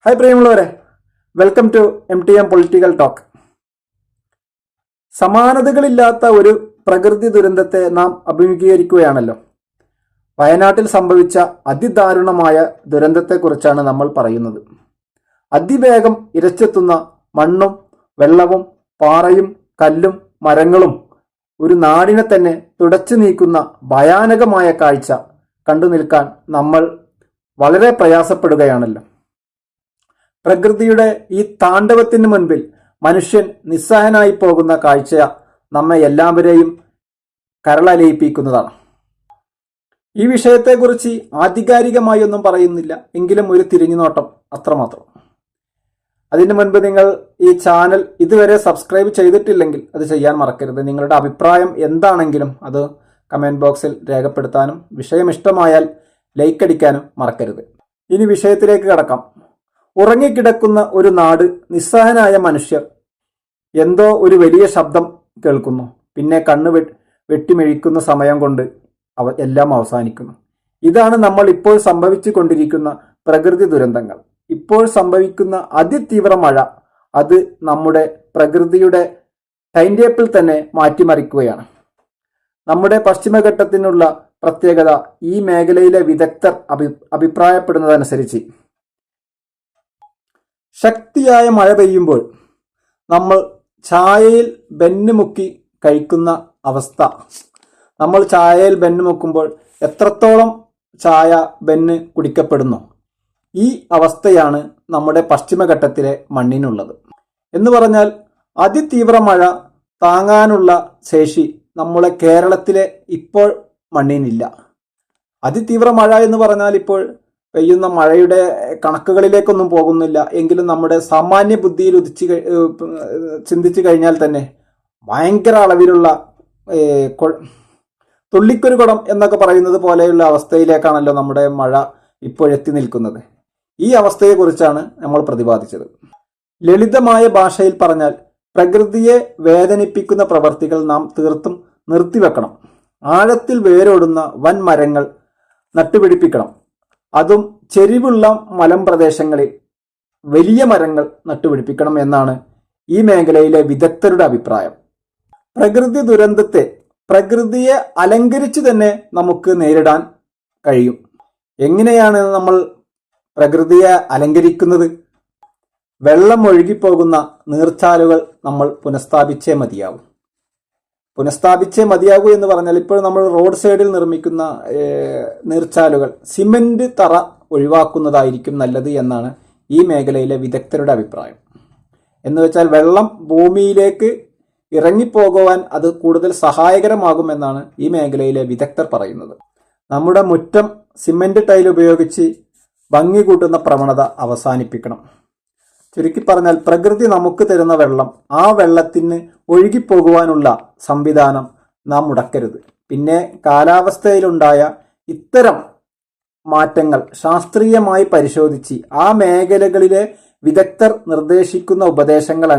Hi പ്രിയമുള്ളവരെ, welcome to MTM political talk. സമാനതകളില്ലാത്ത ഒരു പ്രകൃതി ദുരന്തത്തെ നാം അഭിമുഖീകരിക്കുകയാണല്ലോ. വയനാട്ടിൽ സംഭവിച്ച അതിദാരുണമായ ദുരന്തത്തെക്കുറിച്ചാണ് നമ്മൾ പറയുന്നത്. അതിവേഗം ഇരച്ചെത്തുന്ന മണ്ണും വെള്ളവും പാറയും കല്ലും മരങ്ങളും ഒരു നാടിനെ തന്നെ തുടച്ചു നീക്കുന്ന ഭയാനകമായ കാഴ്ച കണ്ടു നിൽക്കാൻ നമ്മൾ വളരെ പ്രയാസപ്പെടുകയാണല്ലോ. പ്രകൃതിയുടെ ഈ താണ്ഡവത്തിന് മുൻപിൽ മനുഷ്യൻ നിസ്സഹായനായി പോകുന്ന കാഴ്ച നമ്മെ എല്ലാവരെയും കരളലിയിപ്പിക്കുന്നതാണ്. ഈ വിഷയത്തെക്കുറിച്ച് ആധികാരികമായി ഒന്നും പറയുന്നില്ല, എങ്കിലും ഒരു തിരിഞ്ഞുനോട്ടം അത്രമാത്രം. അതിനു മുൻപ് നിങ്ങൾ ഈ ചാനൽ ഇതുവരെ സബ്സ്ക്രൈബ് ചെയ്തിട്ടില്ലെങ്കിൽ അത് ചെയ്യാൻ മറക്കരുത്. നിങ്ങളുടെ അഭിപ്രായം എന്താണെങ്കിലും അത് കമൻറ്റ് ബോക്സിൽ രേഖപ്പെടുത്താനും വിഷയം ഇഷ്ടമായാൽ ലൈക്ക് അടിക്കാനും മറക്കരുത്. ഇനി വിഷയത്തിലേക്ക് കടക്കാം. ഉറങ്ങിക്കിടക്കുന്ന ഒരു നാട്, നിസ്സഹായനായ മനുഷ്യർ. എന്തോ ഒരു വലിയ ശബ്ദം കേൾക്കുന്നു. പിന്നെ കണ്ണ് വെട്ടിമെഴിക്കുന്ന സമയം കൊണ്ട് എല്ലാം അവസാനിക്കുന്നു. ഇതാണ് നമ്മൾ ഇപ്പോൾ സംഭവിച്ചു കൊണ്ടിരിക്കുന്ന പ്രകൃതി ദുരന്തങ്ങൾ. ഇപ്പോൾ സംഭവിക്കുന്ന അതിതീവ്ര മഴ, അത് നമ്മുടെ പ്രകൃതിയുടെ ടൈം ടേബിൾ തന്നെ മാറ്റിമറിക്കുകയാണ്. നമ്മുടെ പശ്ചിമഘട്ടത്തിനുള്ള പ്രത്യേകത, ഈ മേഖലയിലെ വിദഗ്ധർ അഭിപ്രായപ്പെടുന്നതനുസരിച്ച് ശക്തിയായ മഴ പെയ്യുമ്പോൾ നമ്മൾ ചായയിൽ ബെന്നുമുക്കി കഴിക്കുന്ന അവസ്ഥ. നമ്മൾ ചായയിൽ ബെന്നുമുക്കുമ്പോൾ എത്രത്തോളം ചായ ബെന്ന് കുടിക്കപ്പെടുന്നു, ഈ അവസ്ഥയാണ് നമ്മുടെ പശ്ചിമഘട്ടത്തിലെ മണ്ണിനുള്ളത്. എന്ന് പറഞ്ഞാൽ അതിതീവ്ര മഴ താങ്ങാനുള്ള ശേഷി നമ്മളെ കേരളത്തിലെ ഇപ്പോൾ മണ്ണിനില്ല. അതിതീവ്ര മഴ എന്ന് പറഞ്ഞാൽ ഇപ്പോൾ പെയ്യുന്ന മഴയുടെ കണക്കുകളിലേക്കൊന്നും പോകുന്നില്ല, എങ്കിലും നമ്മുടെ സാമാന്യ ബുദ്ധിയിൽ ചിന്തിച്ചു കഴിഞ്ഞാൽ തന്നെ ഭയങ്കര അളവിലുള്ള തുള്ളിക്കൊരു കുടം എന്നൊക്കെ പറയുന്നത് പോലെയുള്ള അവസ്ഥയിലേക്കാണല്ലോ നമ്മുടെ മഴ ഇപ്പോഴെത്തി നിൽക്കുന്നത്. ഈ അവസ്ഥയെക്കുറിച്ചാണ് നമ്മൾ പ്രതിപാദിച്ചത്. ലളിതമായ ഭാഷയിൽ പറഞ്ഞാൽ, പ്രകൃതിയെ വേദനിപ്പിക്കുന്ന പ്രവർത്തികൾ നാം തീർത്തും നിർത്തിവെക്കണം. ആഴത്തിൽ വേരോടുന്ന വൻ മരങ്ങൾ നട്ടുപിടിപ്പിക്കണം. അതും ചെരിവുള്ള മലമ്പ്രദേശങ്ങളിൽ വലിയ മരങ്ങൾ നട്ടുപിടിപ്പിക്കണം എന്നാണ് ഈ മേഖലയിലെ വിദഗ്ധരുടെ അഭിപ്രായം. പ്രകൃതി ദുരന്തത്തെ പ്രകൃതിയെ അലങ്കരിച്ചു തന്നെ നമുക്ക് നേരിടാൻ കഴിയും. എങ്ങനെയാണ് നമ്മൾ പ്രകൃതിയെ അലങ്കരിക്കുന്നത്? വെള്ളം ഒഴുകിപ്പോകുന്ന നീർച്ചാലുകൾ നമ്മൾ പുനഃസ്ഥാപിച്ചേ മതിയാകൂ എന്ന് പറഞ്ഞാൽ, ഇപ്പോൾ നമ്മൾ റോഡ് സൈഡിൽ നിർമ്മിക്കുന്ന നീർച്ചാലുകൾ സിമന്റ് തറ ഒഴിവാക്കുന്നതായിരിക്കും നല്ലത് എന്നാണ് ഈ മേഖലയിലെ വിദഗ്ധരുടെ അഭിപ്രായം. എന്ന് വെച്ചാൽ വെള്ളം ഭൂമിയിലേക്ക് ഇറങ്ങിപ്പോകുവാൻ അത് കൂടുതൽ സഹായകരമാകുമെന്നാണ് ഈ മേഖലയിലെ വിദഗ്ധർ പറയുന്നത്. നമ്മുടെ മുറ്റം സിമന്റ് ടൈൽ ഉപയോഗിച്ച് ഭംഗി കൂട്ടുന്ന പ്രവണത അവസാനിപ്പിക്കണം. ചുരുക്കി പറഞ്ഞാൽ, പ്രകൃതി നമുക്ക് തരുന്ന വെള്ളം, ആ വെള്ളത്തിന് ഒഴുകിപ്പോകുവാനുള്ള സംവിധാനം നാം മുടക്കരുത്. പിന്നെ കാലാവസ്ഥയിലുണ്ടായ ഇത്തരം മാറ്റങ്ങൾ ശാസ്ത്രീയമായി പരിശോധിച്ച് ആ മേഖലകളിലെ വിദഗ്ധർ നിർദ്ദേശിക്കുന്ന ഉപദേശങ്ങൾ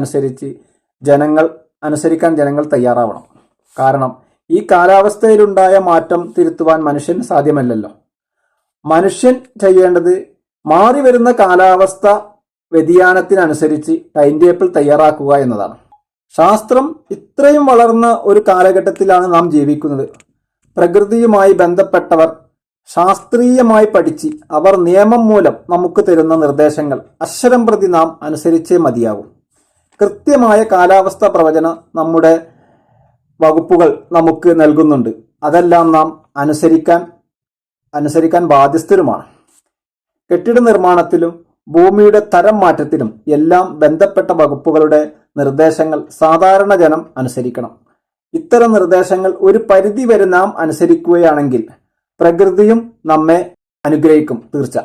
അനുസരിക്കാൻ ജനങ്ങൾ തയ്യാറാവണം. കാരണം ഈ കാലാവസ്ഥയിലുണ്ടായ മാറ്റം തിരുത്തുവാൻ മനുഷ്യന് സാധ്യമല്ലല്ലോ. മനുഷ്യൻ ചെയ്യേണ്ടത് മാറി വരുന്ന കാലാവസ്ഥ വ്യതിയാനത്തിനനുസരിച്ച് ടൈം ടേബിൾ തയ്യാറാക്കുക എന്നതാണ്. ശാസ്ത്രം ഇത്രയും വളർന്ന ഒരു കാലഘട്ടത്തിലാണ് നാം ജീവിക്കുന്നത്. പ്രകൃതിയുമായി ബന്ധപ്പെട്ടവർ ശാസ്ത്രീയമായി പഠിച്ച് അവർ നിയമം മൂലം നമുക്ക് തരുന്ന നിർദ്ദേശങ്ങൾ അക്ഷരം പ്രതി നാം അനുസരിച്ചേ മതിയാകും. കൃത്യമായ കാലാവസ്ഥ പ്രവചനം നമ്മുടെ വകുപ്പുകൾ നമുക്ക് നൽകുന്നുണ്ട്. അതെല്ലാം നാം അനുസരിക്കാൻ ബാധ്യസ്ഥരുമാണ്. കെട്ടിട നിർമ്മാണത്തിലും ഭൂമിയുടെ തരം മാറ്റത്തിലും എല്ലാം ബന്ധപ്പെട്ട വകുപ്പുകളുടെ നിർദ്ദേശങ്ങൾ സാധാരണ ജനം അനുസരിക്കണം. ഇത്തരം നിർദ്ദേശങ്ങൾ ഒരു പരിധി വരെ നാം അനുസരിക്കുകയാണെങ്കിൽ പ്രകൃതിയും നമ്മെ അനുഗ്രഹിക്കും തീർച്ച.